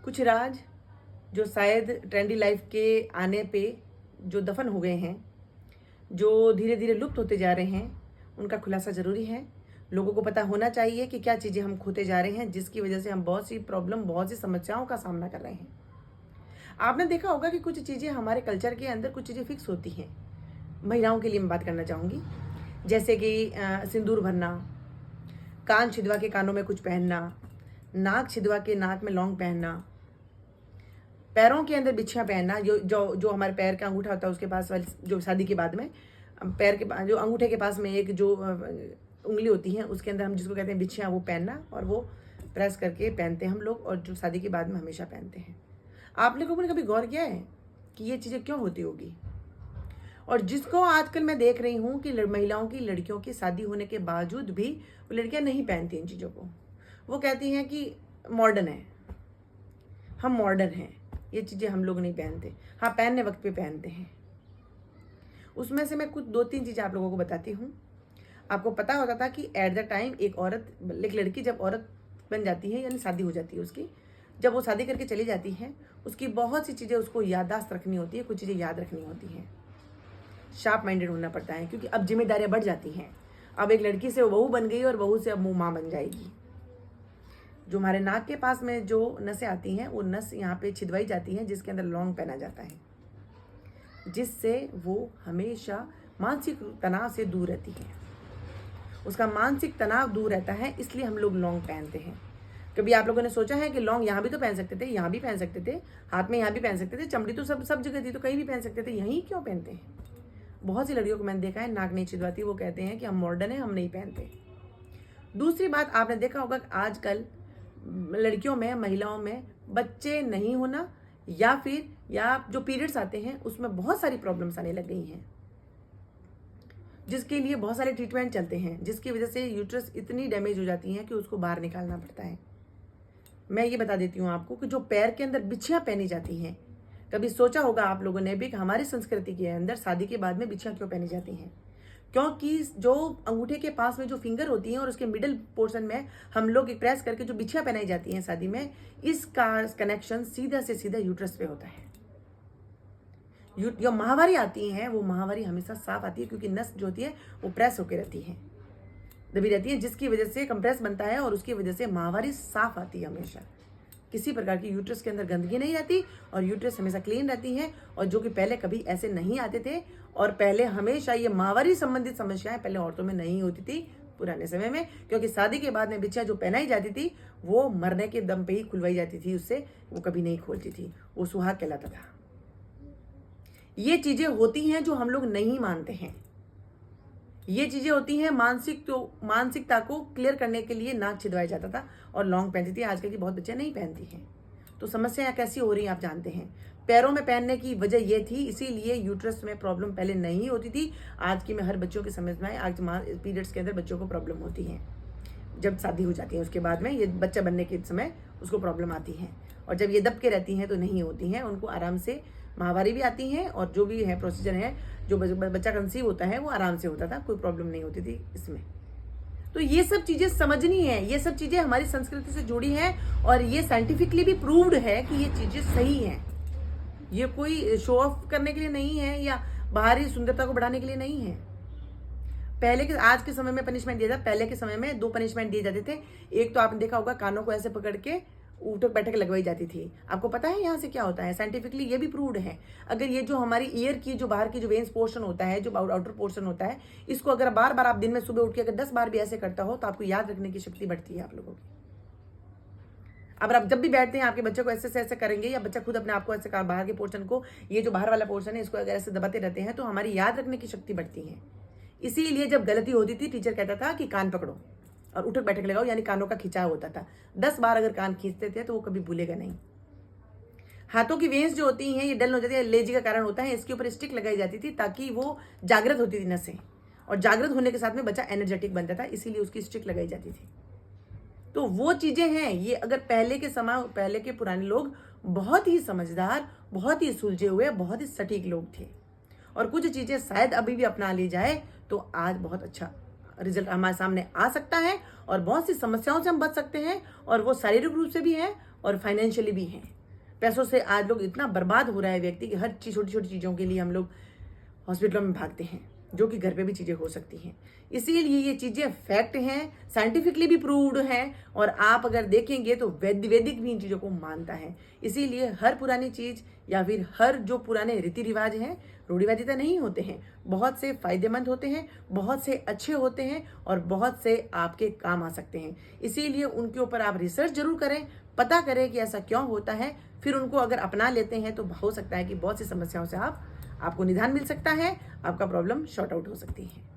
कुछ राज जो शायद ट्रेंडी लाइफ के आने पे जो दफन हो गए हैं, जो धीरे धीरे लुप्त होते जा रहे हैं, उनका खुलासा ज़रूरी है। लोगों को पता होना चाहिए कि क्या चीज़ें हम खोते जा रहे हैं, जिसकी वजह से हम बहुत सी प्रॉब्लम, बहुत सी समस्याओं का सामना कर रहे हैं। आपने देखा होगा कि कुछ चीज़ें हमारे कल्चर के अंदर कुछ चीज़ें फिक्स होती हैं। महिलाओं के लिए मैं बात करना चाहूँगी, जैसे कि सिंदूर भरना, कान छिदवा के कानों में कुछ पहनना, नाक छिदवा के नाक में लौंग पहनना, पैरों के अंदर बिछियाँ पहनना। जो जो जो हमारे पैर का अंगूठा होता है उसके पास वाली, जो शादी के बाद में पैर के जो अंगूठे के पास में एक जो उंगली होती है उसके अंदर हम जिसको कहते हैं बिछियाँ, वो पहनना, और वो प्रेस करके पहनते हैं हम लोग, और जो शादी के बाद में हमेशा पहनते हैं। आप लोगों ने कभी गौर किया है कि ये चीज़ें क्यों होती होगी? और जिसको आजकल मैं देख रही हूँ कि महिलाओं की, लड़कियों की शादी होने के बावजूद भी वो लड़कियाँ नहीं पहनती इन चीज़ों को। वो कहती हैं कि मॉडर्न है, हम मॉडर्न हैं, ये चीज़ें हम लोग नहीं पहनते। हाँ, पहनने वक्त पे पहनते हैं। उसमें से मैं कुछ 2-3 चीज़ें आप लोगों को बताती हूँ। आपको पता होता था कि एट द टाइम एक औरत, एक लड़की जब औरत बन जाती है, यानी शादी हो जाती है उसकी, जब वो शादी करके चली जाती है, उसकी बहुत सी चीज़ें उसको याददाश्त रखनी होती है, कुछ चीज़ें याद रखनी होती हैं। शार्प माइंडेड होना पड़ता है, क्योंकि अब जिम्मेदारियां बढ़ जाती हैं। अब एक लड़की से वो बहू बन गई और बहू से अब वो माँ बन जाएगी। जो हमारे नाक के पास में जो नसें आती हैं, वो नस यहाँ पे छिदवाई जाती हैं, जिसके अंदर लौंग पहना जाता है, जिससे वो हमेशा मानसिक तनाव से दूर रहती है। उसका मानसिक तनाव दूर रहता है, इसलिए हम लोग लौंग पहनते हैं। कभी आप लोगों ने सोचा है कि लौंग यहाँ भी तो पहन सकते थे, यहाँ भी पहन सकते थे, हाथ में यहाँ भी पहन सकते थे, चमड़ी तो सब जगह थी, तो कहीं भी पहन सकते थे, यहीं क्यों पहनते हैं? बहुत सी लड़कियों को मैंने देखा है नाक नहीं छिदवाती, वो कहते हैं कि हम मॉडर्न हैं, हम नहीं पहनते। दूसरी बात, आपने देखा होगा कि आजकल लड़कियों में, महिलाओं में बच्चे नहीं होना, या जो पीरियड्स आते हैं उसमें बहुत सारी प्रॉब्लम्स आने लग गई हैं, जिसके लिए बहुत सारे ट्रीटमेंट चलते हैं, जिसकी वजह से यूट्रस इतनी डैमेज हो जाती है कि उसको बाहर निकालना पड़ता है। मैं ये बता देती हूँ आपको कि जो पैर के अंदर बिछियाँ पहनी जाती हैं, कभी सोचा होगा आप लोगों ने भी कि हमारी संस्कृति के अंदर शादी के बाद में बिछियाँ क्यों पहनी जाती हैं? क्योंकि जो अंगूठे के पास में जो फिंगर होती हैं और उसके मिडिल पोर्शन में हम लोग प्रेस करके जो बिछियाँ पहनाई जाती हैं शादी में, इसका कनेक्शन सीधा से सीधा यूट्रस पे होता है। जो माहवारी आती हैं, वो माहवारी हमेशा साफ आती है, क्योंकि नस जो होती है वो प्रेस होकर रहती है, दबी रहती है, जिसकी वजह से कंप्रेस बनता है, और उसकी वजह से माहवारी साफ आती है हमेशा। किसी प्रकार की यूट्रस के अंदर गंदगी नहीं रहती, और यूट्रस हमेशा क्लीन रहती है, और जो कि पहले कभी ऐसे नहीं आते थे। और पहले हमेशा ये माहवारी संबंधित समस्याएं पहले औरतों में नहीं होती थी पुराने समय में, क्योंकि शादी के बाद में बिछिया जो पहनाई जाती थी वो मरने के दम पे ही खुलवाई जाती थी, उससे वो कभी नहीं खोलती थी, वो सुहाग कहलाता था। ये चीजें होती हैं जो हम लोग नहीं मानते हैं। ये चीजें होती हैं मानसिकता को क्लियर करने के लिए नाक छिदवाया जाता था और लौंग पहनती थी। आजकल की बहुत बच्चियां नहीं पहनती हैं। तो समस्या कैसी हो रही है आप जानते हैं। पैरों में पहनने की वजह ये थी, इसीलिए यूट्रस में प्रॉब्लम पहले नहीं होती थी। आज की में हर बच्चों की समझ में आए, आज पीरियड्स के अंदर बच्चों को प्रॉब्लम होती है। जब शादी हो जाती है उसके बाद में, ये बच्चा बनने के समय उसको प्रॉब्लम आती है, और जब ये दब के रहती हैं तो नहीं होती हैं, उनको आराम से माहवारी भी आती हैं, और जो भी है प्रोसीजर है, जो बच्चा कंसीव होता है वो आराम से होता था, कोई प्रॉब्लम नहीं होती थी इसमें। तो ये सब चीजें समझनी है, ये सब चीजें हमारी संस्कृति से जुड़ी हैं, और ये साइंटिफिकली भी प्रूव्ड है कि ये चीजें सही हैं। ये कोई शो ऑफ करने के लिए नहीं है, या बाहरी सुंदरता को बढ़ाने के लिए नहीं है। पहले के, आज के समय में पनिशमेंट दिया जाता, पहले के समय में 2 पनिशमेंट दिए जाते थे। एक तो आपने देखा होगा, कानों को ऐसे पकड़ के उठक बैठक लगवाई जाती थी। आपको पता है यहाँ से क्या होता है? साइंटिफिकली ये भी प्रूव्ड है। अगर ये जो हमारी ईयर की जो बाहर की जो वेन्स पोर्शन होता है, जो आउटर पोर्शन होता है, इसको अगर बार बार आप दिन में सुबह उठ के अगर 10 बार भी ऐसे करता हो, तो आपको याद रखने की शक्ति बढ़ती है आप लोगों की। अब आप जब भी बैठते हैं, आपके बच्चे को ऐसे से ऐसे करेंगे, या बच्चा खुद अपने आप को ऐसे बाहर के पोर्शन को, ये जो बाहर वाला पोर्शन है, इसको अगर ऐसे दबाते रहते हैं, तो हमारी याद रखने की शक्ति बढ़ती है। इसीलिए जब गलती होती थी, टीचर कहता था कि कान पकड़ो और उठक बैठक लगाओ, यानी कानों का खिंचाव होता था। 10 बार अगर कान खींचते थे तो वो कभी भूलेगा नहीं। हाथों की वेन्स जो होती हैं, ये डल हो जाती है, एलर्जी का कारण होता है। इसके ऊपर स्टिक लगाई जाती थी ताकि वो जागृत होती थी नसें, और जागृत होने के साथ में बच्चा एनर्जेटिक बनता था, इसीलिए उसकी स्टिक लगाई जाती थी। तो वो चीजें हैं। ये अगर पहले के पुराने लोग बहुत ही समझदार, बहुत ही सुलझे हुए, बहुत ही सटीक लोग थे, और कुछ चीजें शायद अभी भी अपना ली जाए तो आज बहुत अच्छा रिजल्ट हमारे सामने आ सकता है, और बहुत सी समस्याओं से हम बच सकते हैं, और वो शारीरिक रूप से भी है और फाइनेंशियली भी हैं। पैसों से आज लोग इतना बर्बाद हो रहा है व्यक्ति कि हर चीज छोटी छोटी चीज़ों के लिए हम लोग हॉस्पिटलों में भागते हैं, जो कि घर पे भी चीज़ें हो सकती हैं। इसीलिए ये चीज़ें फैक्ट हैं, साइंटिफिकली भी प्रूव्ड हैं, और आप अगर देखेंगे तो वैदिक भी इन चीज़ों को मानता है। इसीलिए हर पुरानी चीज़ या फिर हर जो पुराने रीति रिवाज हैं रूढ़िवादिता नहीं होते हैं, बहुत से फायदेमंद होते हैं, बहुत से अच्छे होते हैं और बहुत से आपके काम आ सकते हैं। इसीलिए उनके ऊपर आप रिसर्च जरूर करें, पता करें कि ऐसा क्यों होता है, फिर उनको अगर अपना लेते हैं तो हो सकता है कि बहुत सी समस्याओं से आपको निदान मिल सकता है, आपका प्रॉब्लम शॉर्ट आउट हो सकती है।